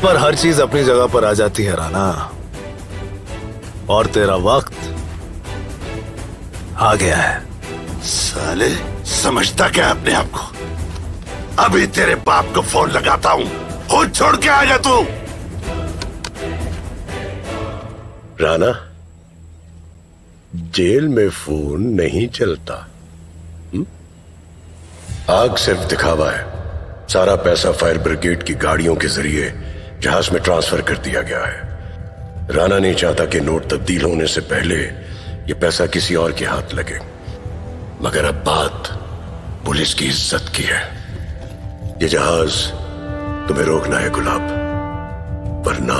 पर हर चीज अपनी जगह पर आ जाती है राना, और तेरा वक्त आ गया है। साले समझता क्या अपने आप को? अभी तेरे बाप को फोन लगाता हूँ, खुद छोड़ के आएगा तू। राणा, जेल में फोन नहीं चलता। आग सिर्फ दिखावा है। सारा पैसा फायर ब्रिगेड की गाड़ियों के जरिए जहाज में ट्रांसफर कर दिया गया है। राणा नहीं चाहता कि नोट तब्दील होने से पहले यह पैसा किसी और के हाथ लगे, मगर अब बात पुलिस की इज्जत की है। ये जहाज तुम्हें रोकना है गुलाब, वरना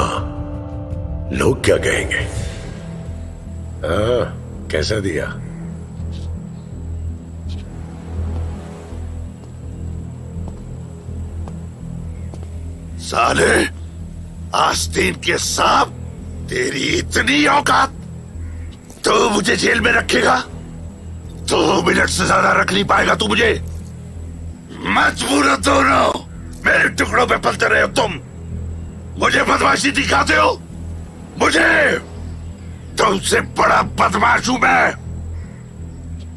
लोग क्या कहेंगे? कैसा दिया? साले आस्तीन के सांप, तेरी इतनी औकात, तो मुझे जेल में रखेगा? 2 मिनट से ज्यादा रख नहीं पाएगा तू मुझे। मजबूर हो दोनों, मेरे टुकड़ों पे पलते रहे हो तुम। मुझे बदमाशी दिखाते हो। मुझे तुमसे बड़ा बदमाश हूं मैं।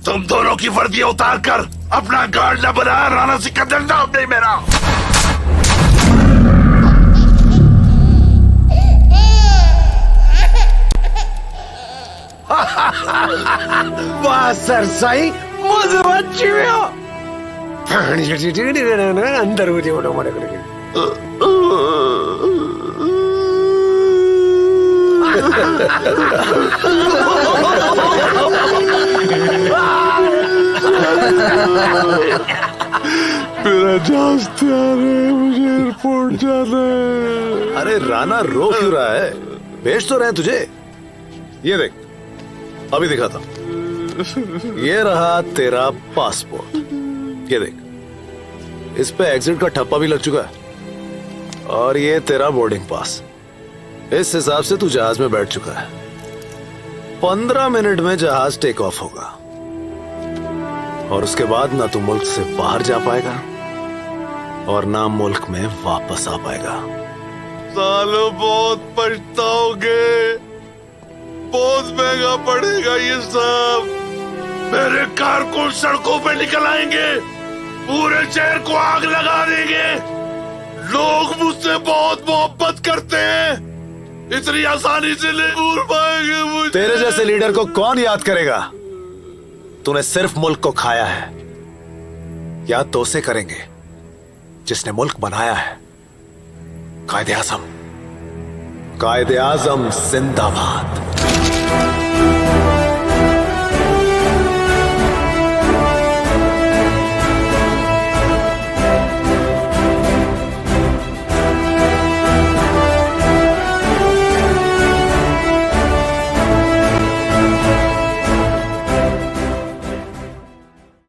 तुम दोनों की वर्दियां उतार कर अपना गार्ड न बना। राणा सिकंदर नाम नहीं मेरा। वाह सरसाई, मुझे अच्छी अंदर हो मेरा जहाज तैयार है, मुझे एयरपोर्ट जाना है। अरे राना, रो क्यों रहा है? भेज तो रहे तुझे। ये देख, अभी दिखाता हूं। ये रहा तेरा पासपोर्ट। ये देख, इस पे एग्जिट का ठप्पा भी लग चुका है। और ये तेरा बोर्डिंग पास। इस हिसाब से तू जहाज में बैठ चुका है। 15 मिनट में जहाज टेक ऑफ होगा, और उसके बाद ना तू मुल्क से बाहर जा पाएगा और ना मुल्क में वापस आ पाएगा। सालों बहुत पछताओगे, बहुत महंगा पड़ेगा ये सब। मेरे कारकुन सड़कों पे निकल आएंगे, पूरे शहर को आग लगा देंगे। लोग मुझसे बहुत मोहब्बत करते हैं, इतनी आसानी से नहीं भूल पाएंगे मुझे। तेरे जैसे लीडर को कौन याद करेगा? तूने सिर्फ मुल्क को खाया है। याद तो उसे करेंगे जिसने मुल्क बनाया है। कायदे आजम, कायदे आजम जिंदाबाद।